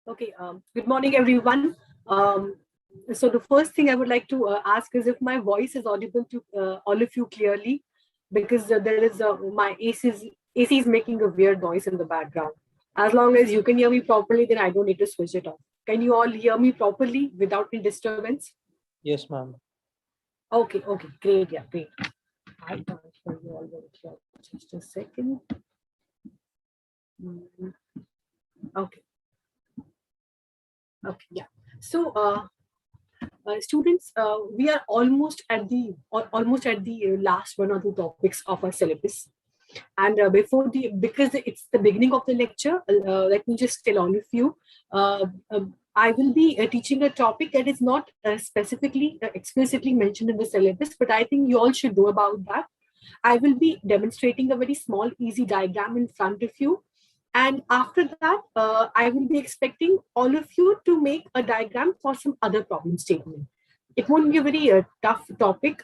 Okay, good morning, everyone. So the first thing I would like to ask is if my voice is audible to all of you clearly, because there is my AC is making a weird noise in the background. As long as you can hear me properly, then I don't need to switch it off. Can you all hear me properly without any disturbance? Yes, ma'am. Okay, great, yeah, great. I transfer you all over here. Just a second. Mm, Okay, okay, yeah. So, students, we are almost at the last one or two topics of our syllabus. And because it's the beginning of the lecture, let me just tell all of you, I will be teaching a topic that is not specifically, explicitly mentioned in the syllabus, but I think you all should know about that. I will be demonstrating a very small, easy diagram in front of you. And after that, I will be expecting all of you to make a diagram for some other problem statement. It won't be a very tough topic.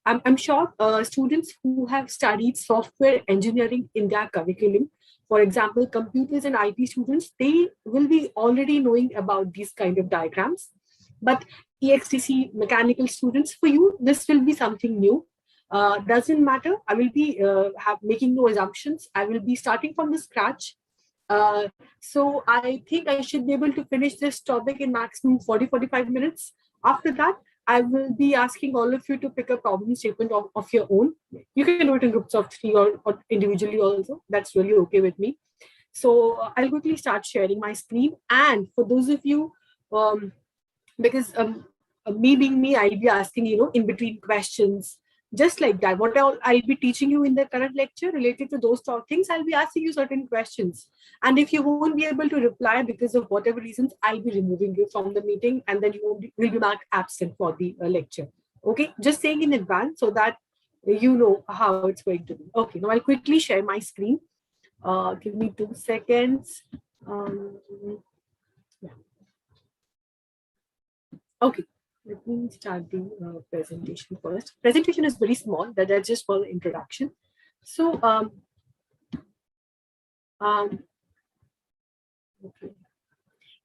I'm sure students who have studied software engineering in their curriculum, for example, computers and IT students, they will be already knowing about these kind of diagrams. But EXTC mechanical students, for you, this will be something new. Doesn't matter. I will be making no assumptions. I will be starting from the scratch. So I think I should be able to finish this topic in maximum 40-45 minutes. After that, I will be asking all of you to pick a problem statement of your own. You can do it in groups of three or individually also. That's really okay with me. So I'll quickly start sharing my screen. And for those of you, because me being me, I'll be asking, in between questions, just like that. What I'll be teaching you in the current lecture related to those things, I'll be asking you certain questions. And if you won't be able to reply because of whatever reasons, I'll be removing you from the meeting and then will be marked absent for the lecture. Okay, just saying in advance so that you know how it's going to be. Okay, now I'll quickly share my screen. Give me 2 seconds. Um, yeah. Okay, let me start the presentation first. Presentation is very small, that's just for the introduction. So, okay.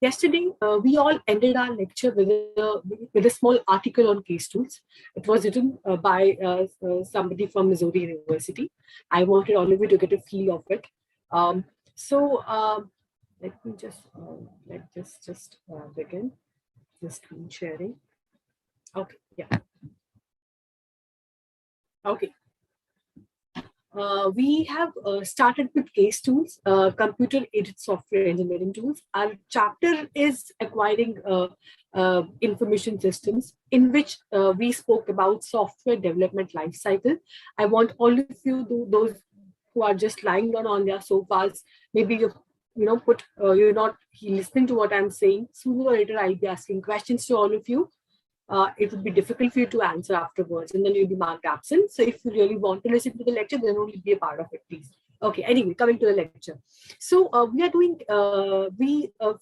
Yesterday, we all ended our lecture with a small article on case tools. It was written by somebody from Missouri University. I wanted all of you to get a feel of it. So, let me just begin the screen sharing. Okay, yeah. Okay. We have started with case tools, computer-aided software engineering tools. Our chapter is acquiring information systems, in which we spoke about software development lifecycle. I want all of you, those who are just lying down on their sofas, maybe you're not listening to what I'm saying. Sooner or later, I'll be asking questions to all of you. It would be difficult for you to answer afterwards, and then you'll be marked absent. So if you really want to listen to the lecture, then only be a part of it, please. Okay, anyway, coming to the lecture. So we are doing, a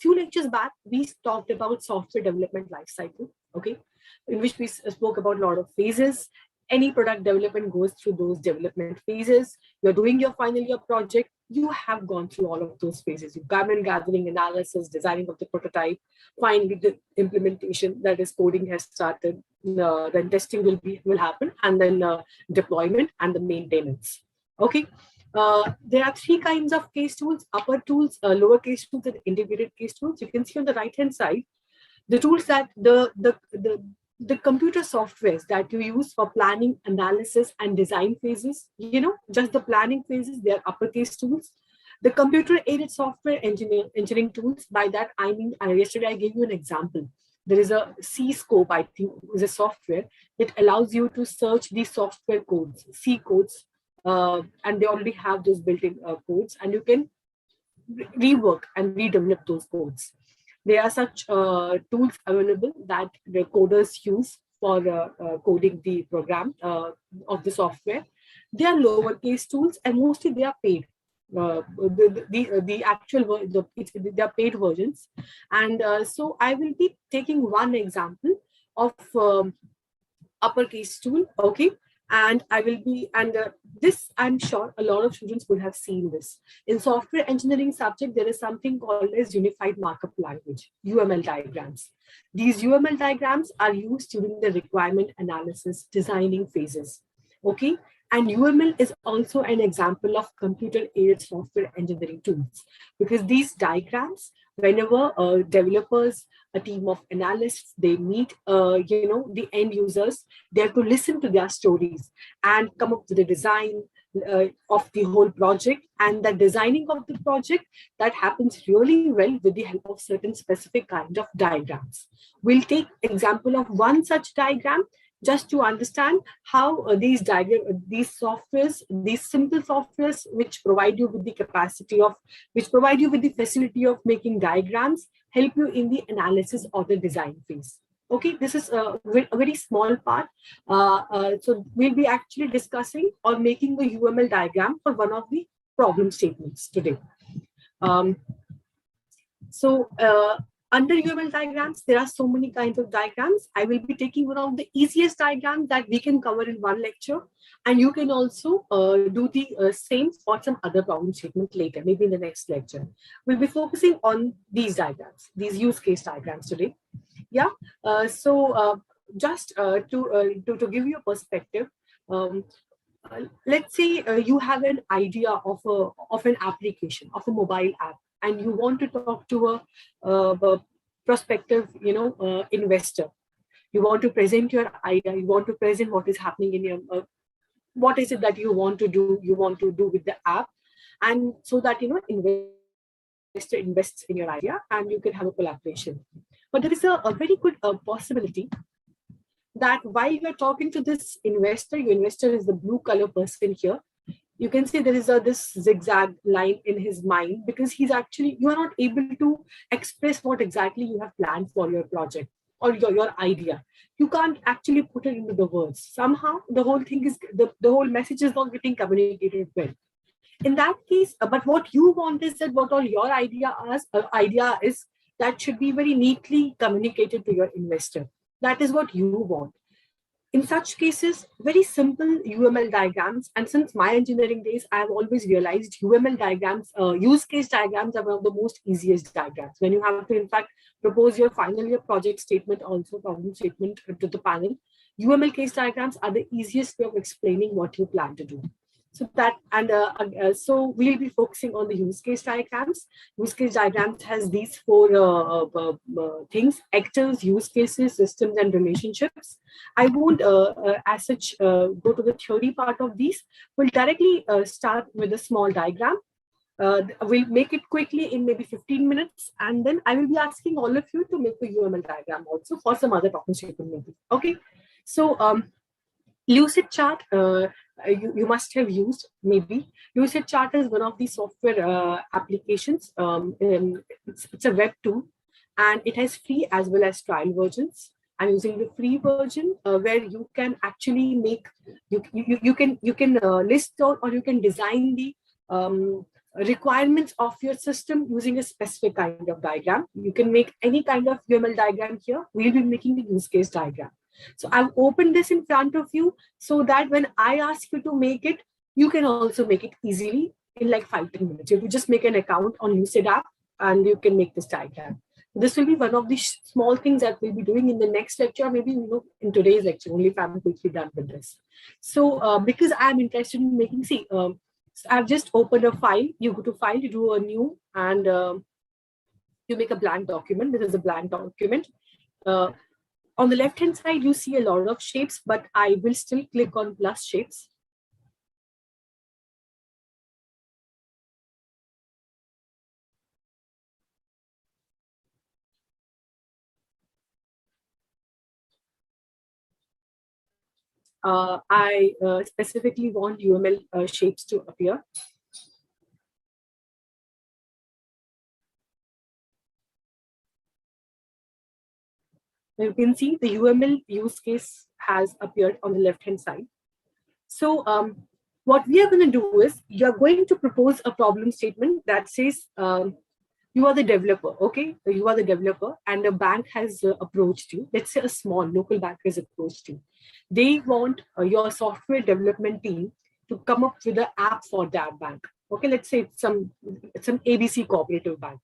few lectures back, we talked about software development lifecycle, okay, in which we spoke about a lot of phases. Any product development goes through those development phases. You're doing your final year project, you have gone through all of those phases. You've garment gathering, analysis, designing of the prototype, finally the implementation, that is coding has started, then testing will happen, and then deployment and the maintenance. Okay. There are three kinds of case tools: upper tools, lower case tools, and integrated case tools. You can see on the right hand side the tools that the computer softwares that you use for planning, analysis, and design phases. Just the planning phases, they are uppercase tools. The computer aided software engineering tools, by that I mean, yesterday I gave you an example. There is a C scope, I think, is a software that allows you to search the software codes, C codes, and they already have those built-in codes, and you can rework and redevelop those codes. There are such tools available that the coders use for coding the program of the software. They are lowercase tools, and mostly they are paid. The actual they are paid versions, and so I will be taking one example of uppercase tool. Okay, And I will be, and this, I'm sure a lot of students would have seen this. In software engineering subject, there is something called as Unified Markup Language, UML diagrams. These UML diagrams are used during the requirement analysis designing phases. Okay. And UML is also an example of computer-aided software engineering tools, because these diagrams, whenever developers, a team of analysts, they meet, the end users, they have to listen to their stories and come up with a design of the whole project. And the designing of the project, that happens really well with the help of certain specific kind of diagrams. We'll take example of one such diagram just to understand how these softwares, these simple softwares, which provide you with the capacity of, which provide you with the facility of making diagrams, help you in the analysis or the design phase. Okay, this is a very small part. So we'll be actually discussing or making the UML diagram for one of the problem statements today. Um, so under UML diagrams, there are so many kinds of diagrams. I will be taking one of the easiest diagrams that we can cover in one lecture. And you can also do the same for some other problem statement later, maybe in the next lecture. We'll be focusing on these diagrams, these use case diagrams today. Yeah. Just to give you a perspective, let's say you have an idea of an application, of a mobile app, and you want to talk to a prospective, investor. You want to present your idea. You want to present what is happening in your, what is it that you want to do. You want to do with the app, and so that investor invests in your idea, and you can have a collaboration. But there is a very good possibility that while you're talking to this investor, your investor is the blue color person here. You can see there is this zigzag line in his mind, because he's actually, you are not able to express what exactly you have planned for your project or your idea. You can't actually put it into the words. Somehow the whole thing is, the whole message is not getting communicated well. In that case, but what you want is that what all your idea is, that should be very neatly communicated to your investor. That is what you want. In such cases, very simple UML diagrams, and since my engineering days, I have always realized UML diagrams, use case diagrams are one of the most easiest diagrams. When you have to, in fact, propose your final year project statement, also problem statement to the panel, UML case diagrams are the easiest way of explaining what you plan to do. So that, and so we'll be focusing on the use case diagrams. Use case diagrams has these four things: actors, use cases, systems, and relationships. I won't, as such, go to the theory part of these. We'll directly start with a small diagram. We'll make it quickly in maybe 15 minutes, and then I will be asking all of you to make a UML diagram also for some other topics maybe. Okay, so Lucid Chart, you must have used maybe. Lucid Chart is one of the software applications. It's a web tool, and it has free as well as trial versions. I'm using the free version where you can actually make, you can list out, or you can design the requirements of your system using a specific kind of diagram. You can make any kind of UML diagram here. We'll be making the use case diagram. So I've opened this in front of you so that when I ask you to make it, you can also make it easily in like 5-10 minutes. You can just make an account on Lucid app and you can make this diagram. This will be one of the small things that we'll be doing in the next lecture, maybe in today's lecture, only if I'm quickly done with this. So because I'm interested in making, so I've just opened a file. You go to file, you do a new, and you make a blank document. This is a blank document. On the left-hand side, you see a lot of shapes, but I will still click on plus shapes. I specifically want UML shapes to appear. You can see the UML use case has appeared on the left-hand side. So what we are going to do is, you're going to propose a problem statement that says, You are the developer, okay? You are the developer, and a bank has approached you. Let's say a small local bank has approached you. They want your software development team to come up with an app for that bank. Okay, let's say it's some ABC cooperative bank.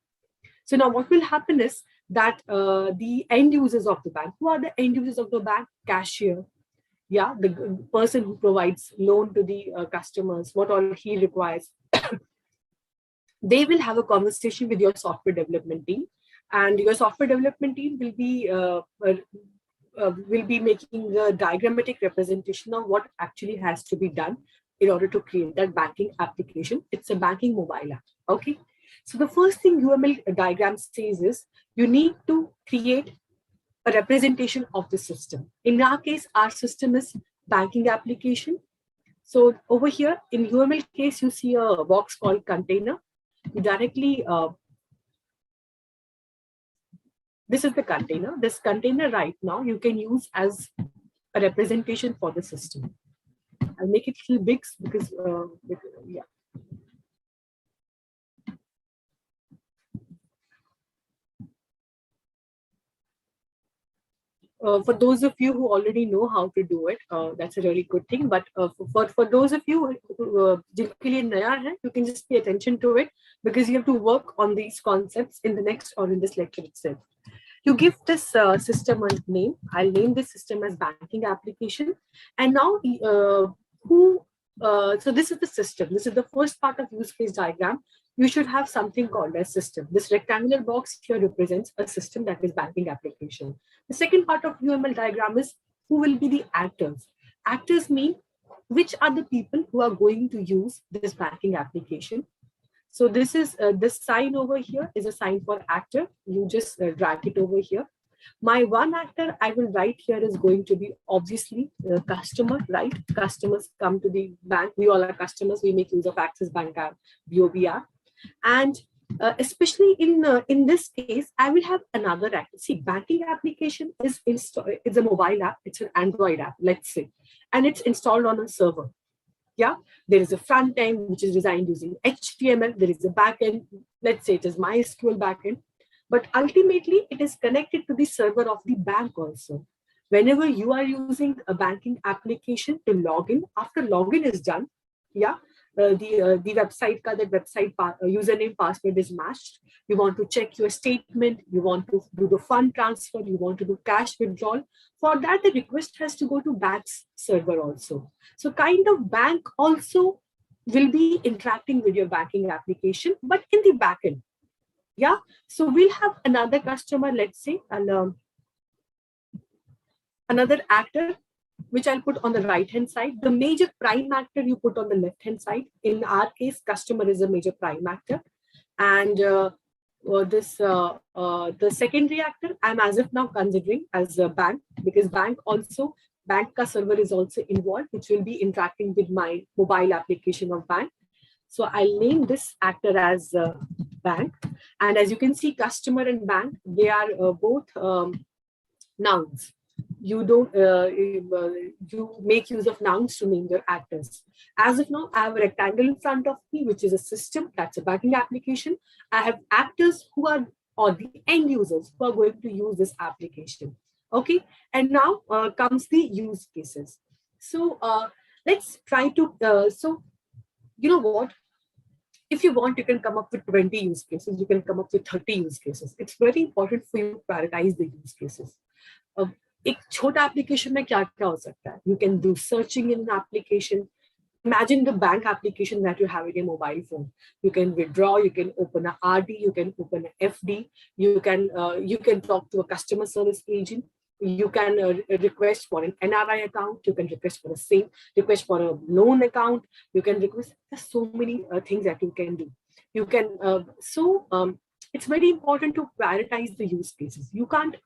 So now what will happen is that the end users of the bank, who are the end users of the bank? Cashier, yeah, the person who provides loan to the customers, what all he requires. They will have a conversation with your software development team, and your software development team will be making a diagrammatic representation of what actually has to be done in order to create that banking application. It's a banking mobile app. Okay. So the first thing UML diagram says is you need to create a representation of the system. In our case, our system is banking application. So over here in UML case, you see a box called container. You directly, this is the container. This container right now you can use as a representation for the system. I'll make it a little big because, yeah. For those of you who already know how to do it, that's a really good thing. But for those of you who you can just pay attention to it, because you have to work on these concepts in the next or in this lecture itself. You give this system a name. I'll name this system as banking application. And now so this is the system. This is the first part of use case diagram. You should have something called a system. This rectangular box here represents a system, that is banking application. The second part of UML diagram is who will be the actors. Actors mean which are the people who are going to use this banking application. So this is this sign over here is a sign for actor. You just drag it over here. My one actor I will write here is going to be obviously customer, right? Customers come to the bank. We all are customers. We make use of Axis Bank app, BOB app. And especially in this case, I will have another app. See, banking application is it's a mobile app. It's an Android app, let's say, and it's installed on a server. Yeah, there is a front end which is designed using HTML. There is a backend. Let's say it is MySQL backend, but ultimately it is connected to the server of the bank also. Whenever you are using a banking application to log in, after login is done, yeah, the website that website username password is matched. You want to check your statement. You want to do the fund transfer. You want to do cash withdrawal. For that, the request has to go to bank's server also. So kind of bank also will be interacting with your banking application, but in the backend. Yeah. So we'll have another customer, let's say, and another actor, which I'll put on the right-hand side. The major prime actor you put on the left-hand side. In our case, customer is a major prime actor. And the secondary actor, I'm as of now considering as a bank, because bank ka server is also involved, which will be interacting with my mobile application of bank. So I'll name this actor as bank. And as you can see, customer and bank, they are both nouns. You don't you make use of nouns to name your actors. As of now, I have a rectangle in front of me, which is a system, that's a banking application. I have actors who are, or the end users who are going to use this application. Okay, and now comes the use cases. So let's try to, so you know what? If you want, you can come up with 20 use cases. You can come up with 30 use cases. It's very important for you to prioritize the use cases. एक छोटा application में क्या क्या हो सकता है? You can do searching in an application. Imagine the bank application that you have in your mobile phone. You can withdraw, you can open a RD, you can open an FD, you can talk to a customer service agent, you can request for an NRI account, you can request for a loan account, you can request. There's so many things that you can do. You can it's very important to prioritize the use cases. You can't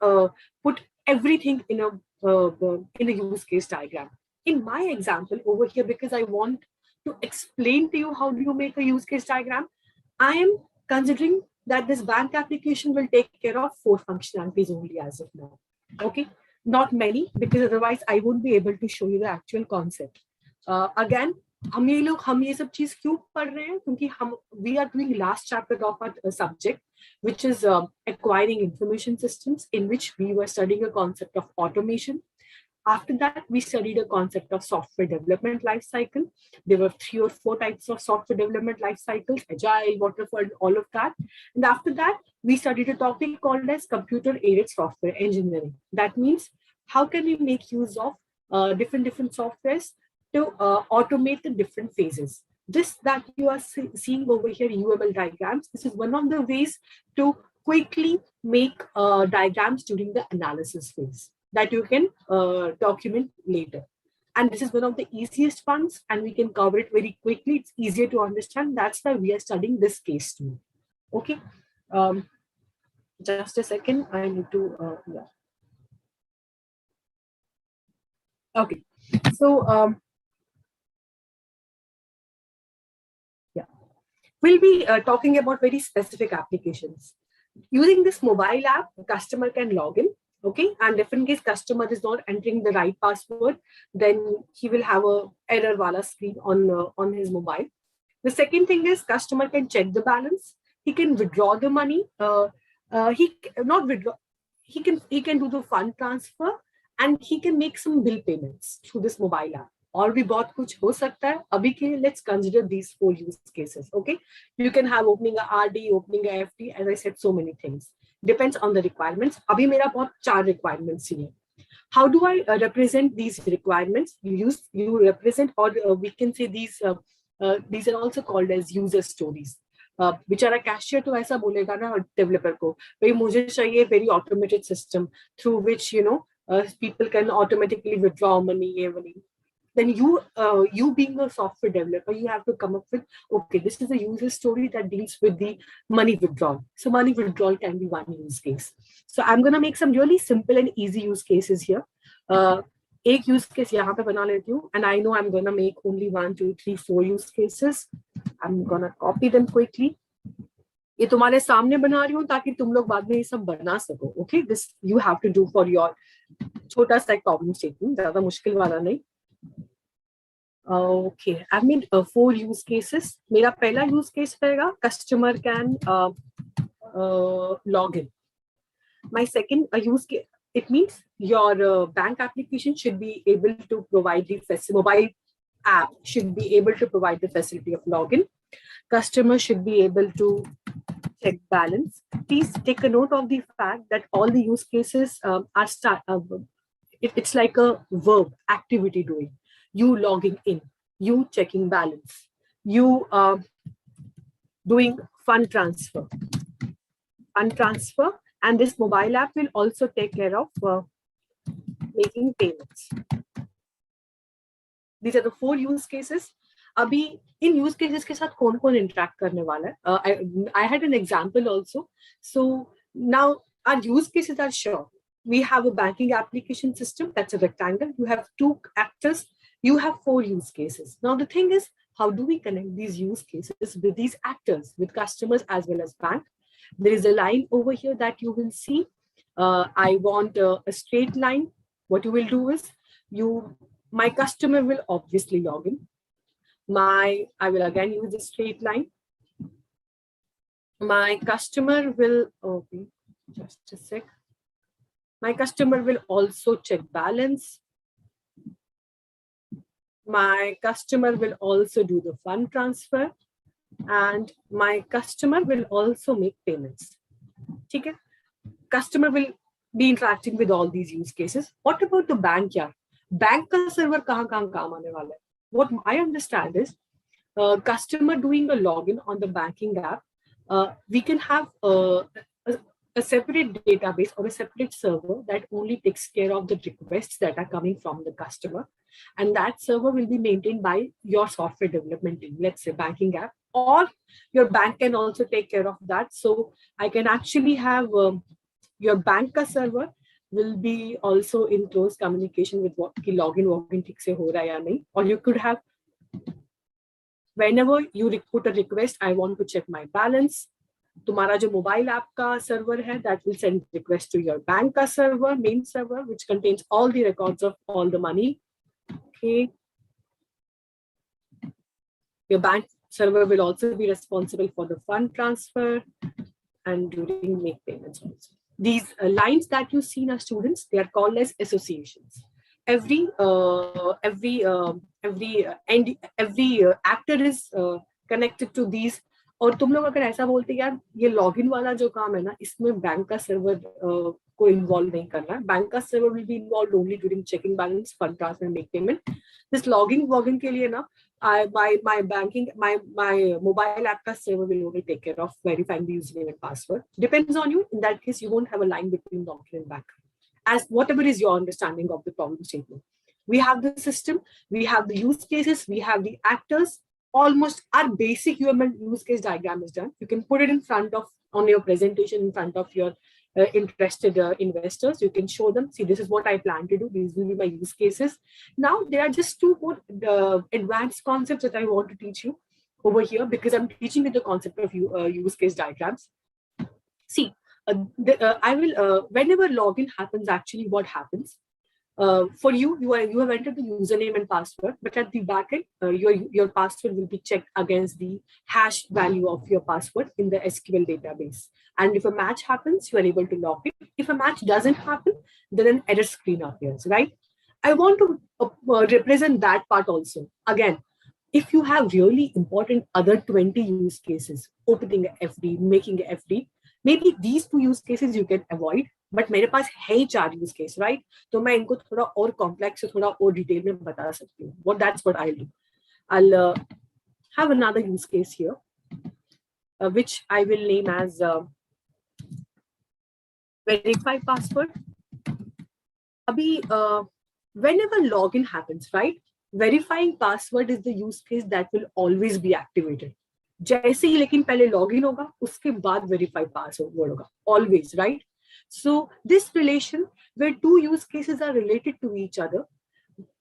put everything in a use case diagram. In my example over here, because I want to explain to you how do you make a use case diagram, I am considering that this bank application will take care of 4 functionalities only as of now. Okay, not many, because otherwise I won't be able to show you the actual concept. Again, हम ये सब चीज क्यों पढ़ रहे हैं, क्योंकि हम we are doing last chapter of our subject which is acquiring information systems, in which we were studying a concept of automation. After that, we studied a concept of software development life cycle. There were 3 or 4 types of software development life cycles, agile, waterfall, all of that. And after that, we studied a topic called as computer-aided software engineering. That means how can we make use of different softwares to automate the different phases. This that you are seeing over here, UML diagrams, this is one of the ways to quickly make diagrams during the analysis phase that you can document later. And this is one of the easiest ones, and we can cover it very quickly. It's easier to understand. That's why we are studying this case too. Okay. Just a second. I need to, yeah. Okay. So, yeah, we'll be talking about very specific applications. Using this mobile app, the customer can log in. Okay, and if in case customer is not entering the right password, then he will have a error wala screen on his mobile. The second thing is customer can check the balance. He can withdraw the money. He not withdraw. He can do the fund transfer, and he can make some bill payments through this mobile app. और भी बहुत कुछ हो सकता है. अभी के लिए let's consider these 4 use cases. Okay, you can have opening a RD, opening a FD. As I said, so many things depends on the requirements. अभी मेरा बहुत 4 requirements ही है. How do I represent these requirements? You represent, or we can say these are also called as user stories. बेचारा cashier तो ऐसा बोलेगा ना developer को, भाई मुझे चाहिए very automated system through which people can automatically withdraw money, ये money. Then you being a software developer, you have to come up with, okay, this is a user story that deals with the money withdrawal. So money withdrawal can be one use case. So I'm going to make some really simple and easy use cases here. एक use case यहाँ पे बना लेती हूँ, and I know I'm going to make only 1, 2, 3, 4 use cases. I'm going to copy them quickly. ये तुम्हारे सामने बना रही हूँ ताकि तुम लोग बाद में ये सब बना सको. Okay, this you have to do for your छोटा सा problem statement, ज़्यादा मुश्किल वाला नहीं. Okay, I've made 4 use cases. मेरा पहला use case रहेगा customer can log in. My second use case, it means your bank application should be able to provide the mobile app should be able to provide the facility of login. Customer should be able to check balance. Please take a note of the fact that all the use cases it's like a verb activity doing. You logging in, you checking balance, you doing fund transfer, and this mobile app will also take care of making payments. These are the 4 use cases. अभी इन use cases के साथ कौन-कौन interact करने वाला है? I had an example also. So now our use cases are short. We have a banking application system that's a rectangle. You have 2 actors. You have 4 use cases. Now the thing is, how do we connect these use cases with these actors, with customers as well as bank? There is a line over here that you will see. I want a straight line. What you will do is my customer will obviously log in. I will again use a straight line. My customer will, okay, just a sec. My customer will also check balance. My customer will also do the fund transfer, and my customer will also make payments. Okay? Customer will be interacting with all these use cases. What about the bank? Yeah, bank ka server kahan kaam aane wala hai? What I understand is customer doing a login on the banking app. We can have a separate database or a separate server that only takes care of the requests that are coming from the customer. And that server will be maintained by your software development team, let's say banking app, or your bank can also take care of that. So I can actually have your bank ka server will be also in close communication with what ki login ठीक से हो रहा है या नहीं. Or you could have, whenever you put a request, I want to check my balance. तुम्हारा जो mobile app का server है, that will send request to your bank का server, main server, which contains all the records of all the money. Okay. Your bank server will also be responsible for the fund transfer and during make payments also. These lines that you see now, students, they are called as associations. Every actor is connected to these. और तुम लोग अगर ऐसा बोलते यार ये login वाला जो काम है ना इसमें बैंक का सर्वर को इन्वॉल्व नहीं करना है. बैंक का server will be involve only during checking balance, fund transfer, make payment. This logging के लिए ना my banking, my mobile app ka server will only take care of verifying the username and password. Depends on you. In that case, you won't have a line between login and bank. As whatever is your understanding of the problem statement. We have the system, we have the use cases, we have the actors. Almost our basic UML use case diagram is done. You can put it in front of on your presentation in front of your interested investors. You can show them, see, this is what I plan to do. These will be my use cases. Now, there are just two more advanced concepts that I want to teach you over here because I'm teaching you the concept of use case diagrams. See, I will, whenever login happens, actually what happens? For you have entered the username and password, but at the backend, your password will be checked against the hash value of your password in the SQL database. And if a match happens, you are able to log in. If a match doesn't happen, then an error screen appears, right? I want to represent that part also. Again, if you have really important other 20 use cases, opening a FD, making a FD, maybe these two use cases you can avoid. But मेरे पास है ही 4 use case, right? तो मैं इनको थोड़ा और complex से थोड़ा और डिटेल में बता सकती हूँ. What that's what I'll do. I'll have another use case here, which I will name as verify password. Abhi, whenever login happens, right? Verifying password is the use case that will always be activated. जैसे ही लेकिन पहले login होगा, उसके बाद verify password होगा, always, right? So this relation where two use cases are related to each other,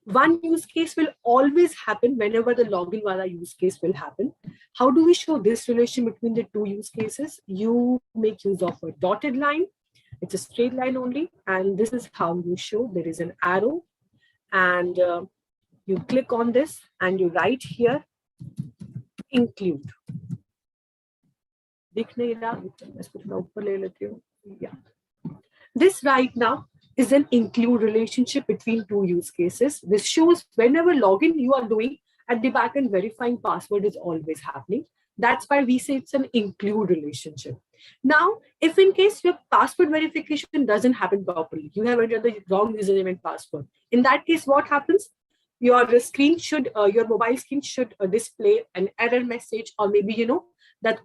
one use case will always happen whenever the login wala use case will happen. How do we show this relation between the two use cases? You make use of a dotted line. It's a straight line only. And this is how you show. There is an arrow and you click on this and you write here, include. Yeah. This right now is an include relationship between two use cases. This shows whenever login you are doing at the backend, verifying password is always happening. That's why we say it's an include relationship. Now, if in case your password verification doesn't happen properly, you have entered the wrong username and password. In that case, what happens? Your screen should, your mobile screen should display an error message, or maybe, you know, that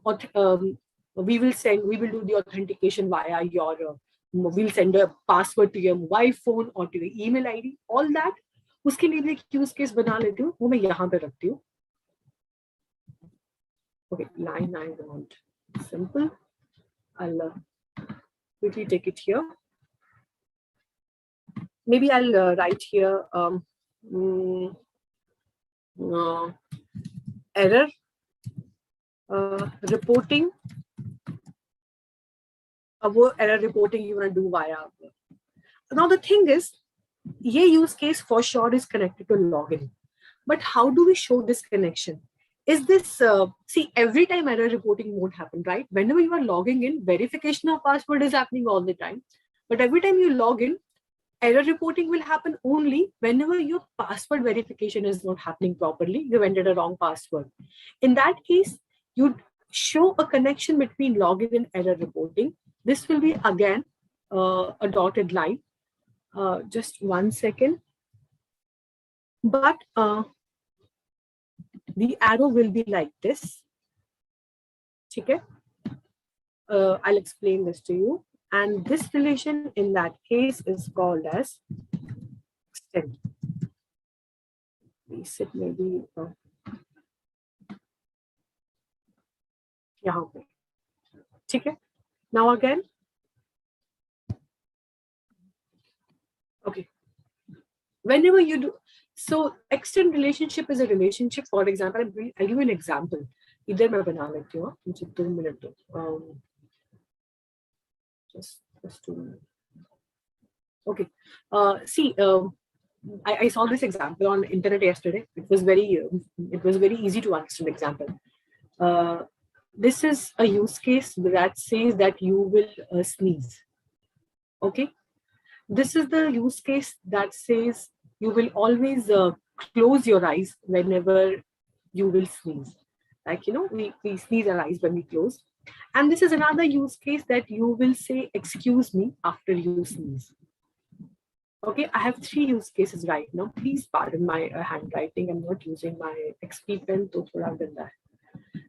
we will do the authentication via your we'll send a password to your mobile phone or to your email ID. All that, उसके लिए भी एक use case बना लेती हूँ, वो मैं यहाँ पे रखती हूँ. Okay, line I want simple. I'll quickly take it here. Maybe I'll write here error reporting. What error reporting you want to do via. Now the thing is, ये use case for sure is connected to login. But how do we show this connection? Is this, see, every time error reporting won't happen, right? Whenever you are logging in, verification of password is happening all the time. But every time you log in, error reporting will happen only whenever your password verification is not happening properly. You've entered a wrong password. In that case, you show a connection between login and error reporting. This will be again a dotted line. Just 1 second. But the arrow will be like this. Okay? I'll explain this to you. And this relation in that case is called as extend. We said maybe okay? Now again. Okay. Whenever you do, so extend relationship is a relationship. For example, I'll give you an example. Either मैं बना लेती हूँ, मुझे 2 minutes दो. Just 2 minutes. Okay. See, I saw this example on internet yesterday. It was very easy to understand example. Uh, this is a use case that says that you will sneeze. Okay, this is the use case that says you will always close your eyes whenever you will sneeze. Like, we sneeze our eyes when we close. And this is another use case that you will say, excuse me, after you sneeze. Okay, I have three use cases right now. Please pardon my handwriting. I'm not using my XP pen, so thoda ganda hai.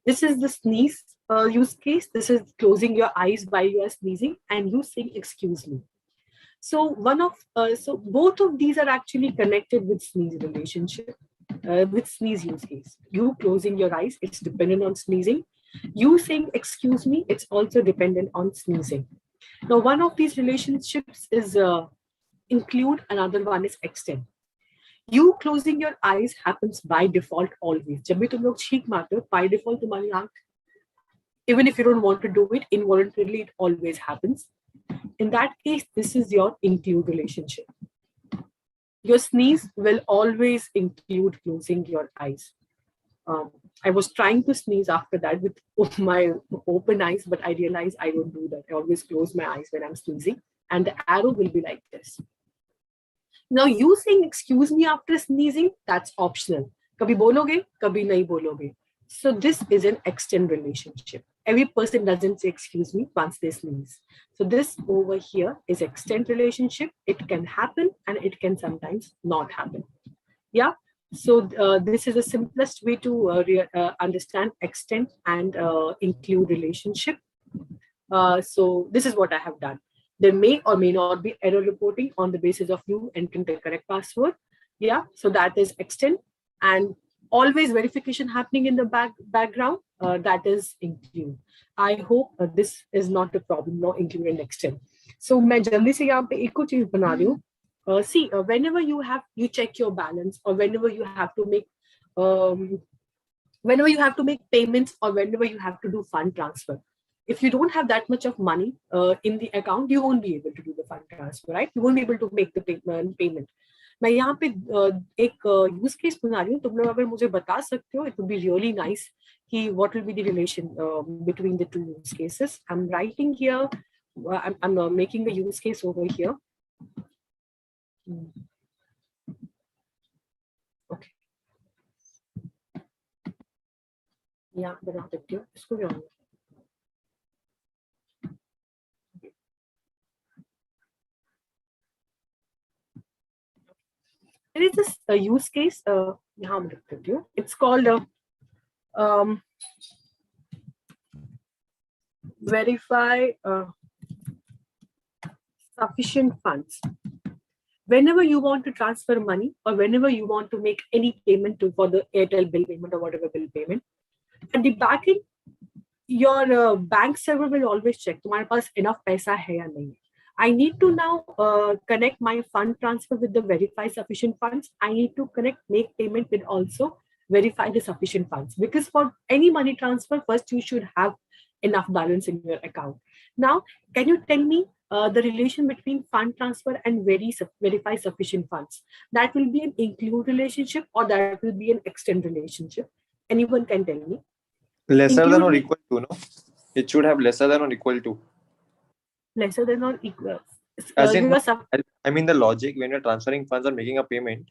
This is the sneeze use case. This is closing your eyes while you are sneezing and you saying, excuse me. So both of these are actually connected with sneeze relationship, with sneeze use case. You closing your eyes, it's dependent on sneezing. You saying excuse me, it's also dependent on sneezing. Now, one of these relationships is include, another one is extend. You closing your eyes happens by default always. जब भी तुम लोग छींक मारते हो, by default तुम्हारी आंख, even if you don't want to do it, involuntarily it always happens. In that case, this is your include relationship. Your sneeze will always include closing your eyes. I was trying to sneeze after that with my open eyes, but I realized I don't do that. I always close my eyes when I'm sneezing, and the arrow will be like this. Now, you saying excuse me after sneezing, that's optional. Kabhi bologe, kabhi nahi bologe. So this is an extend relationship. Every person doesn't say excuse me once they sneeze. So this over here is extend relationship. It can happen and it can sometimes not happen. Yeah. So this is the simplest way to understand extend and include relationship. So this is what I have done. There may or may not be error reporting on the basis of you entering the correct password. Yeah, so that is extend, and always verification happening in the background. That is include. I hope this is not a problem. No, include and extend. So मैं जल्दी से यहाँ पे एक और चीज बना रही हूँ. See, whenever you check your balance, or whenever you have to make payments, or whenever you have to do fund transfer, if you don't have that much of money in the account, you won't be able to do the fund transfer, right? You won't be able to make the payment. मैं यहाँ पे एक use case बना रही हूँ. तुम लोग अगर मुझे बता सकते हो, it would be really nice कि what will be the relation between the two use cases. I'm writing here. I'm making a use case over here. Okay. यहाँ बना देती हूँ इसको भी on. There is this use case. It's called verify sufficient funds. Whenever you want to transfer money, or whenever you want to make any payment for the Airtel bill payment or whatever bill payment, at the back end, your bank server will always check तुम्हारे पास enough पैसा है या नहीं. I need to now connect my fund transfer with the verify sufficient funds. I need to make payment with also verify the sufficient funds, because for any money transfer, first you should have enough balance in your account. Now, can you tell me the relation between fund transfer and verify sufficient funds? That will be an include relationship, or that will be an extend relationship? Anyone can tell me? Lesser than or equal to, no? It should have lesser than or equal to. Lesser than or equal. As in, I mean the logic, when you're transferring funds or making a payment,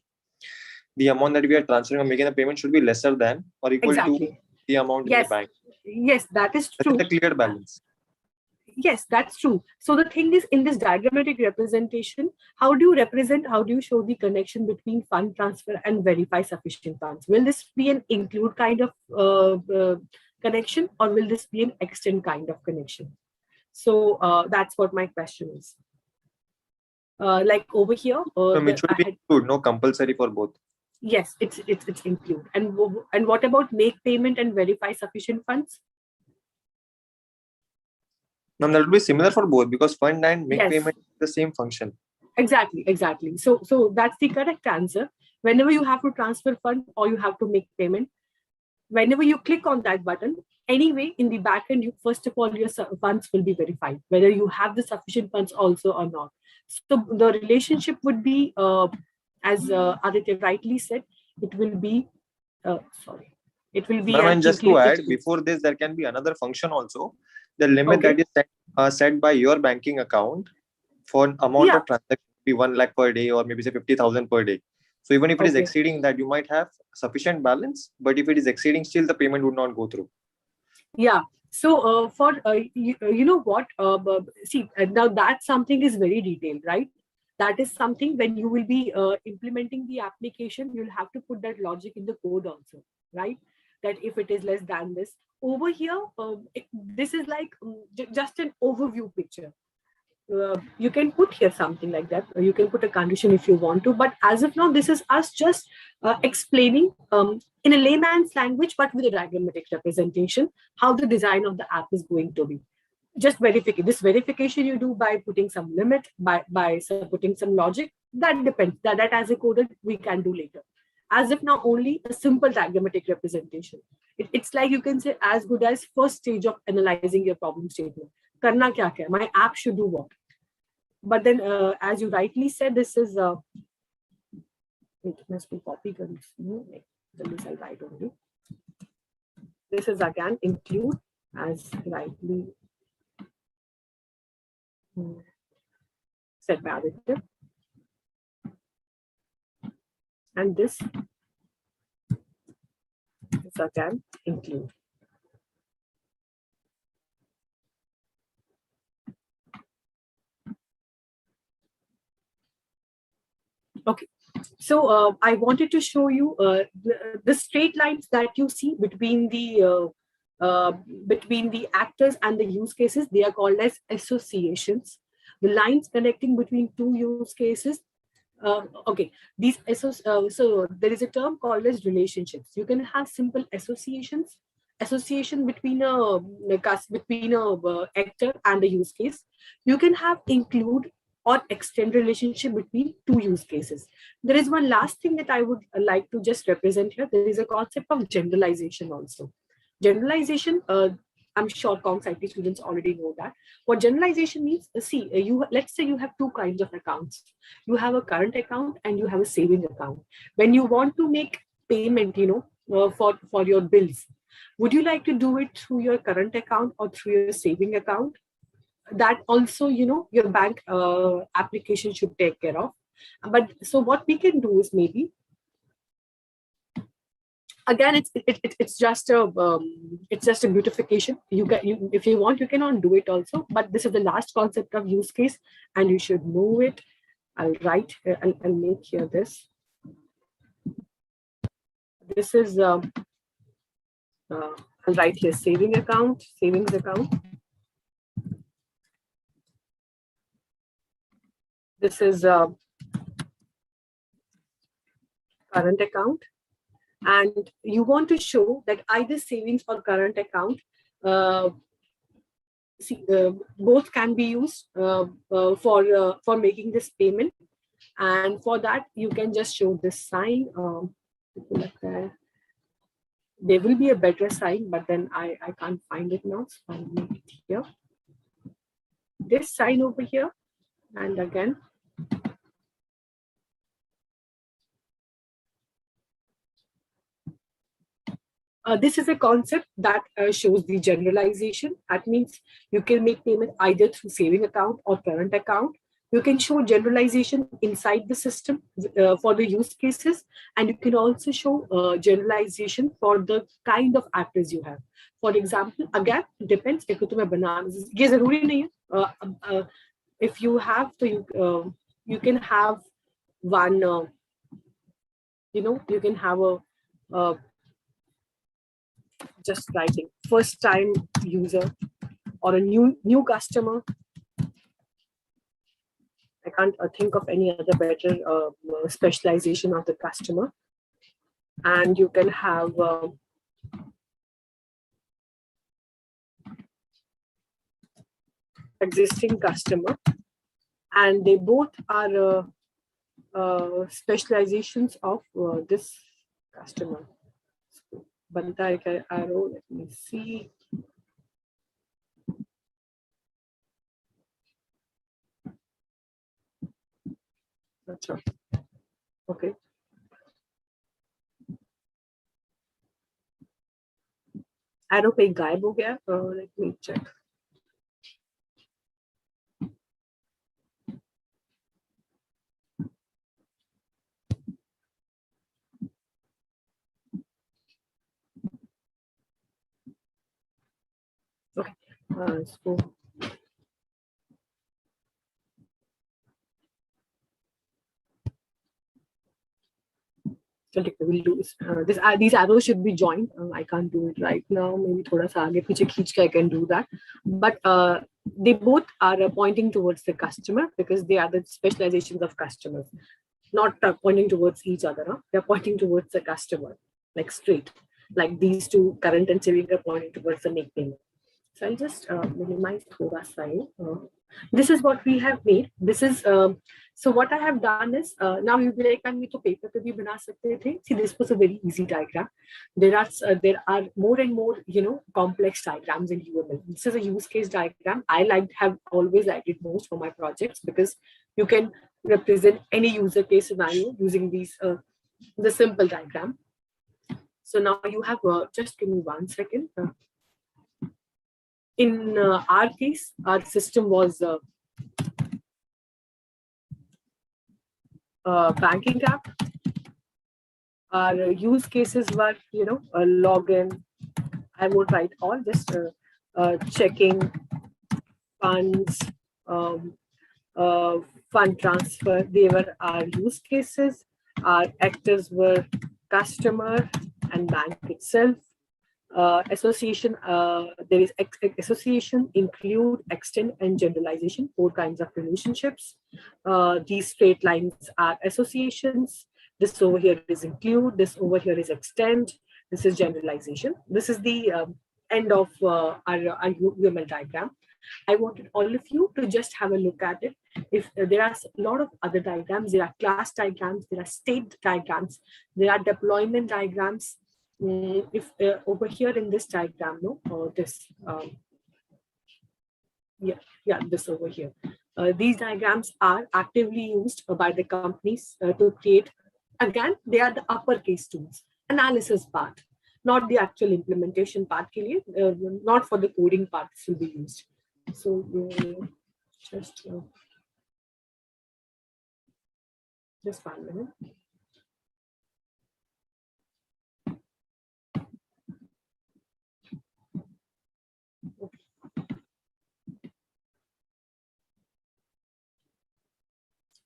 the amount that we are transferring or making a payment should be lesser than or equal to the amount in the bank. Yes, that is true. That's a clear balance. Yes, that's true. So the thing is, in this diagrammatic representation, how do you show the connection between fund transfer and verify sufficient funds? Will this be an include kind of connection, or will this be an extend kind of connection? So that's what my question is. Like over here, it should be include, no compulsory for both. Yes, it's include. And what about make payment and verify sufficient funds? No, that will be similar for both, because fund and make payment is the same function. Exactly. So that's the correct answer. Whenever you have to transfer fund or you have to make payment, whenever you click on that button, anyway, in the backend, first of all, your funds will be verified, whether you have the sufficient funds also or not. So the relationship would be as Aditya rightly said, it will be, it will be an just to add, before this, there can be another function also. The limit that is set by your banking account for an amount of transaction, be 1 lakh per day, or maybe say 50,000 per day. So even if it is exceeding that, you might have sufficient balance, but if it is exceeding, still the payment would not go through. Yeah. So you know what? See, now that something is very detailed, right? That is something when you will be implementing the application, you'll have to put that logic in the code also, right? That if it is less than this, over here, this is like just an overview picture. You can put here something like that, or you can put a condition if you want to, but as of now, this is us just explaining in a layman's language, but with a diagrammatic representation, how the design of the app is going to be. Just verifying. This verification you do by putting some limit, by putting some logic. That depends. That as a coder we can do later. As of now, only a simple diagrammatic representation. It's like you can say as good as first stage of analyzing your problem statement. Karna kya kya? My app should do what? But then, as you rightly said, this is it must be copy. I'll write only. This is again include as rightly said by Aditya, and this is again include. Okay, so I wanted to show you the straight lines that you see between the actors and the use cases. They are called as associations. The lines connecting between two use cases. Okay, so there is a term called as relationships. You can have simple associations, association between a actor and a use case. You can have include or extend relationship between two use cases. There is one last thing that I would like to just represent here. There is a concept of generalization also. Generalization, I'm sure Comms IT students already know that. What generalization means, let's say you have two kinds of accounts. You have a current account and you have a saving account. When you want to make payment, for your bills, would you like to do it through your current account or through your saving account? That also, your bank application should take care of. But so what we can do is maybe, again, it's just a beautification. If you want, you can undo it also. But this is the last concept of use case, and you should know it. I'll write. I'll make here this. This is I'll write here savings account. This is current account. And you want to show that either savings or current account, both can be used for making this payment. And for that, you can just show this sign. There will be a better sign, but then I can't find it now. So I'll make it here. This sign over here, and again. This is a concept that shows the generalization. That means you can make payment either through saving account or current account. You can show generalization inside the system for the use cases, and you can also show generalization for the kind of actors you have. For example, again, it depends. If you have to, you can have one. You can have a just writing first time user or a new customer. I can't think of any other better specialization of the customer. And you can have existing customer, and they both are specializations of this customer. Arrow, let me see. That's right. Okay. Arrow पे गायब हो गया. Let me check. Okay. So we'll do this. These arrows should be joined. I can't do it right now. Maybe thoda sa aage piche kheench ke I can do that. But they both are pointing towards the customer because they are the specializations of customers, not pointing towards each other. Huh? They're pointing towards the customer, like straight. Like these two, current and saving, are pointing towards the make payment. So I'll just minimize thoda sa. This is what we have made. This is so what I have done is now you'll be like, we to paper pe bhi bana sakte the. See, this was a very easy diagram. There are more and more complex diagrams in UML. This is a use case diagram. Have always liked it most for my projects because you can represent any user case scenario using these the simple diagram. So now you have just give me 1 second. In our case, our system was banking app. Our use cases were, a login. I would write all just checking funds, fund transfer. They were our use cases. Our actors were customer and bank itself. Association, there is association, include, extend, and generalization, 4 kinds of relationships. These straight lines are associations. This over here is include, this over here is extend, this is generalization. This is the end of our UML diagram. I wanted all of you to just have a look at it. If there are a lot of other diagrams, there are class diagrams, there are state diagrams, there are deployment diagrams. If over here in this diagram, this this over here, these diagrams are actively used by the companies to create. Again, they are the uppercase tools, analysis part, not the actual implementation part. Not for the coding part, this will be used. So just 1 minute.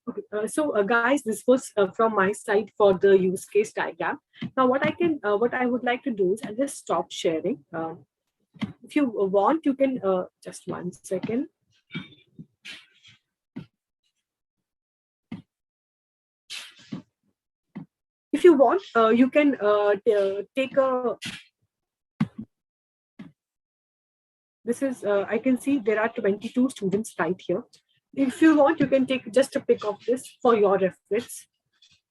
Okay, so guys, this was from my side for the use case diagram. Now, what I would like to do is I'll just stop sharing. If you want, you can just 1 second. If you want, you can take a. This is I can see there are 22 students right here. If you want, you can take just a pic of this for your reference.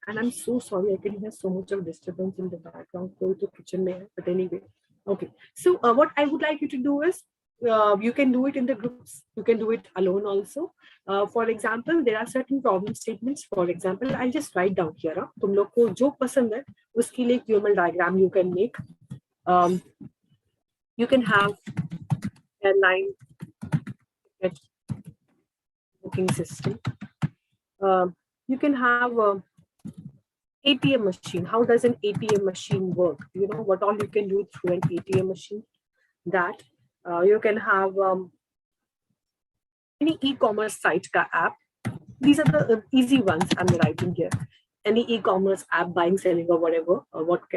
And I'm so sorry, I can hear so much of disturbance in the background. Go to kitchen there, but anyway. Okay. So what I would like you to do is you can do it in the groups. You can do it alone also. For example, there are certain problem statements. For example, I'll just write down here. तुम लोग को जो पसंद है उसके लिए UML diagram you can make. You can have airline booking system. You can have ATM machine. How does an ATM machine work? You know what all you can do through an ATM machine. That you can have any e-commerce site ka app. These are the easy ones I'm writing here. Any e-commerce app, buying, selling, or whatever. What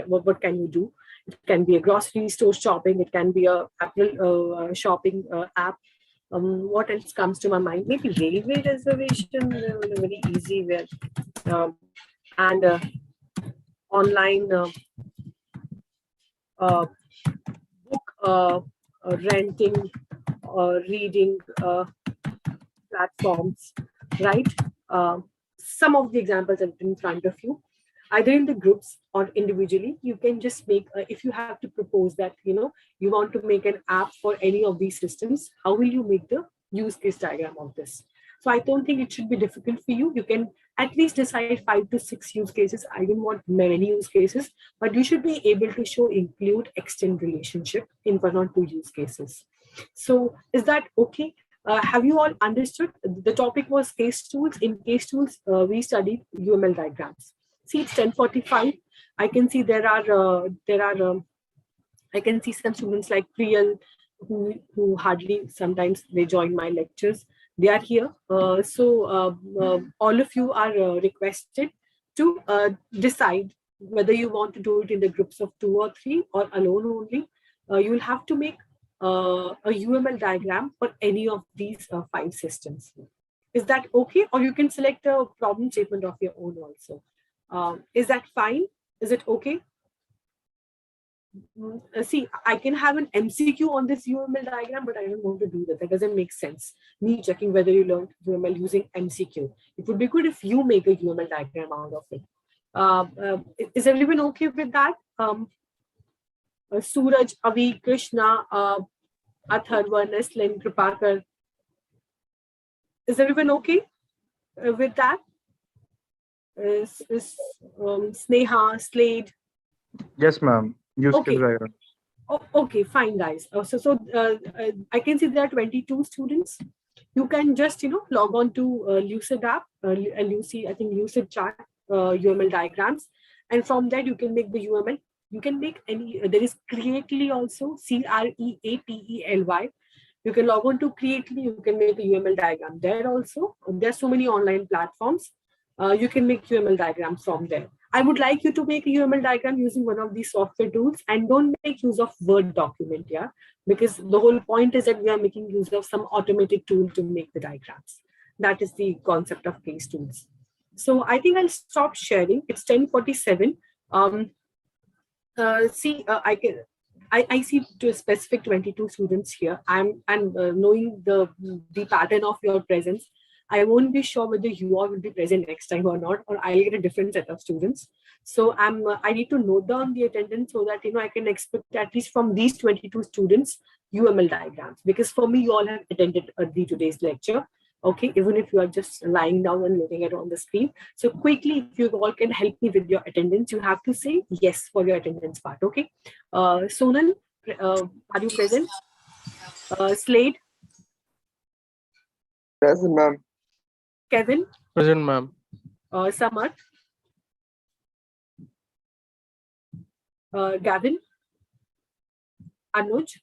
can you do? It can be a grocery store shopping. It can be a Apple shopping app. What else comes to my mind? Maybe railway reservation, very easy way. And online book renting or reading platforms, right? Some of the examples are in front of you. Either in the groups or individually, you can just make, if you have to propose that, you want to make an app for any of these systems, how will you make the use case diagram of this? So I don't think it should be difficult for you. You can at least decide 5 to 6 use cases. I don't want many use cases, but you should be able to show include extend relationship in 1 or 2 use cases. So is that okay? Have you all understood? The topic was case tools. In case tools, we studied UML diagrams. See, it's 10:45. I can see I can see some students like Priyal who hardly sometimes they join my lectures. They are here. All of you are requested to decide whether you want to do it in the groups of 2 or 3 or alone only. You will have to make a UML diagram for any of these 5 systems. Is that okay? Or you can select a problem statement of your own also. Is that fine? Is it okay? See, I can have an MCQ on this UML diagram, but I don't want to do that. That doesn't make sense. Me checking whether you learned UML using MCQ. It would be good if you make a UML diagram out of it. Is everyone okay with that? Suraj, Avi, Krishna, Atharva, Neslin, Kripakar. Is everyone okay with that? Sneha, Slade? Yes, ma'am. Okay. Oh, okay, fine, guys. I can see there are 22 students. You can just, log on to Lucid app, Lucid, I think Lucid chart, UML diagrams. And from that, you can make the UML. You can make any, there is Creately also, Creately. You can log on to Creately, you can make a UML diagram there also. There are so many online platforms. You can make UML diagrams from there. I would like you to make a UML diagram using one of these software tools and don't make use of Word document, yeah? Because the whole point is that we are making use of some automated tool to make the diagrams. That is the concept of case tools. So I think I'll stop sharing. It's 10:47. I see to a specific 22 students here. I'm knowing the pattern of your presence. I won't be sure whether you all will be present next time or not, or I'll get a different set of students. So I need to note down the attendance so that I can expect at least from these 22 students UML diagrams, because for me you all have attended today's lecture. Okay, even if you are just lying down and looking at it on the screen. So quickly, if you all can help me with your attendance, you have to say yes for your attendance part. Okay, Sonal, are you present? Slade? Present, ma'am. Kevin? Present, ma'am. Samar? Gavin? Anuj?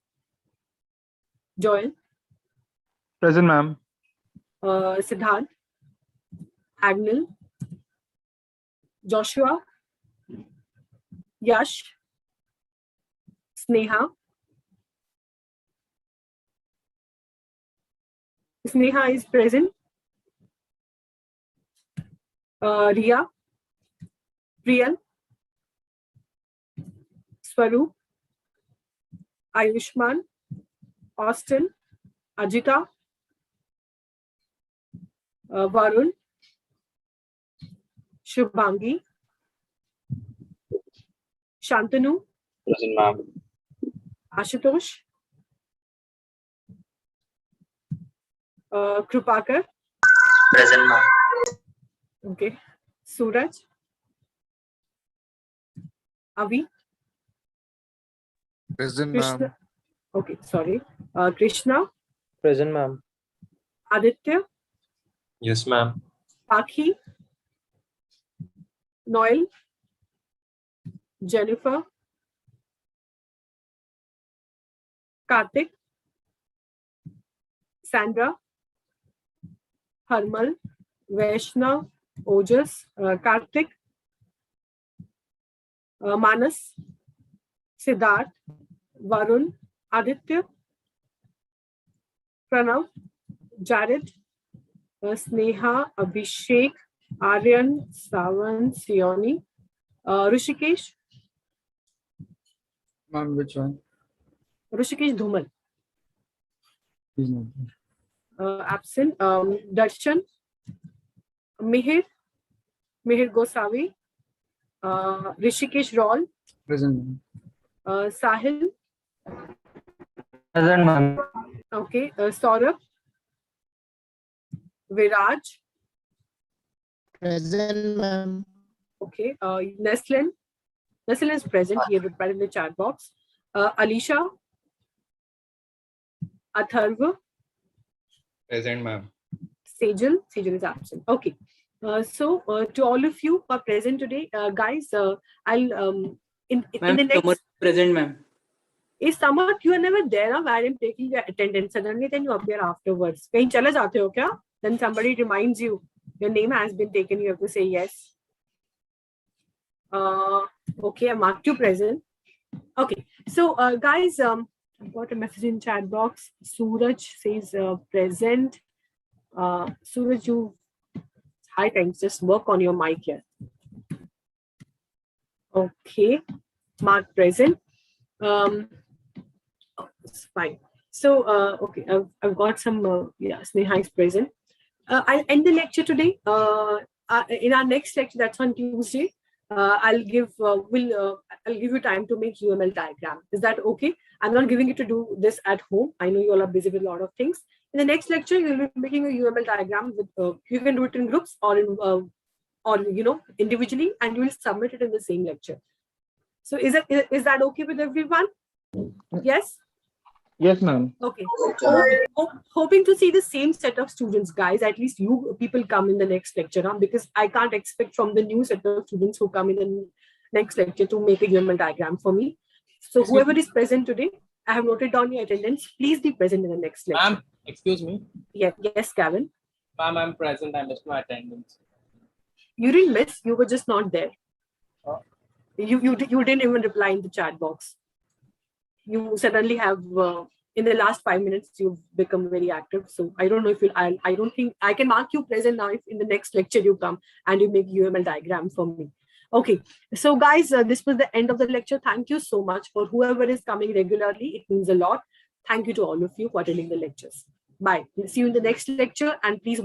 Joel? Present, ma'am. Siddharth? Agnil? Joshua? Yash? Sneha? Sneha is present. Riya? Priyal? Swaroop? Ayushman? Austin? Ajita? Varun? Shubhangi? Shantanu? Present, ma'am. Ashutosh? Krupakar? Present, ma'am. Okay. Suraj? Avi? Present, Krishna? Okay, sorry. Krishna? Present, ma'am. Aditya? Yes, ma'am. Pakhi? Noel? Jennifer? Karthik? Sandra? Harmal? Vaishnav? Ojas? Karthik? Manas? Siddharth? Varun? Aditya? Pranav? Jared? Sneha? Abhishek? Aryan? Savan? Sioni? Rishikesh? Ma'am, which one? Rishikesh Dhumal? He's not there. Absent. Darshan? Mihir Gosavi? Rishikesh Raul? Present, ma'am. Sahil? Present, ma'am. Okay. Saurabh? Viraj? Present, ma'am. Okay. Neslin is present. He has replied in the chat box. Alicia. Atharva. Present, ma'am. Sejal is absent. Okay. So to all of you who are present today, guys, I'll in the next present, ma'am. Is Samar, you are never there while I'm taking your attendance. Suddenly, then you appear afterwards. Kahin chala jate ho kya? Then somebody reminds you your name has been taken. You have to say yes. Okay, I marked you present. Okay, so guys, I've got a message in chat box. Suraj says present. Suraj, you high times. Just work on your mic here. Okay, mark present. It's fine. So, okay, I've got some, yeah, Sneha is present. I'll end the lecture today. In our next lecture, that's on Tuesday, I'll give you time to make UML diagram. Is that okay? I'm not giving you to do this at home. I know you all are busy with a lot of things. In the next lecture, you'll be making a UML diagram with, you can do it in groups or in, or, you know, individually, and you will submit it in the same lecture. So is that okay with everyone? Yes? Yes, ma'am. Okay. Hoping to see the same set of students, guys. At least you people come in the next lecture, huh? Because I can't expect from the new set of students who come in the next lecture to make a UML diagram for me. So whoever is present today, I have noted down your attendance. Please be present in the next lecture. Ma'am, excuse me. Yes, Gavin. Ma'am, I'm present. I missed my attendance. You didn't miss. You were just not there. You didn't even reply in the chat box. You suddenly have in the last 5 minutes you've become very active. So I don't know if I don't think I can mark you present now if in the next lecture you come and you make UML diagram for me. Okay, so guys, this was the end of the lecture. Thank you so much for whoever is coming regularly. It means a lot. Thank you to all of you for attending the lectures. Bye. We'll see you in the next lecture, and please work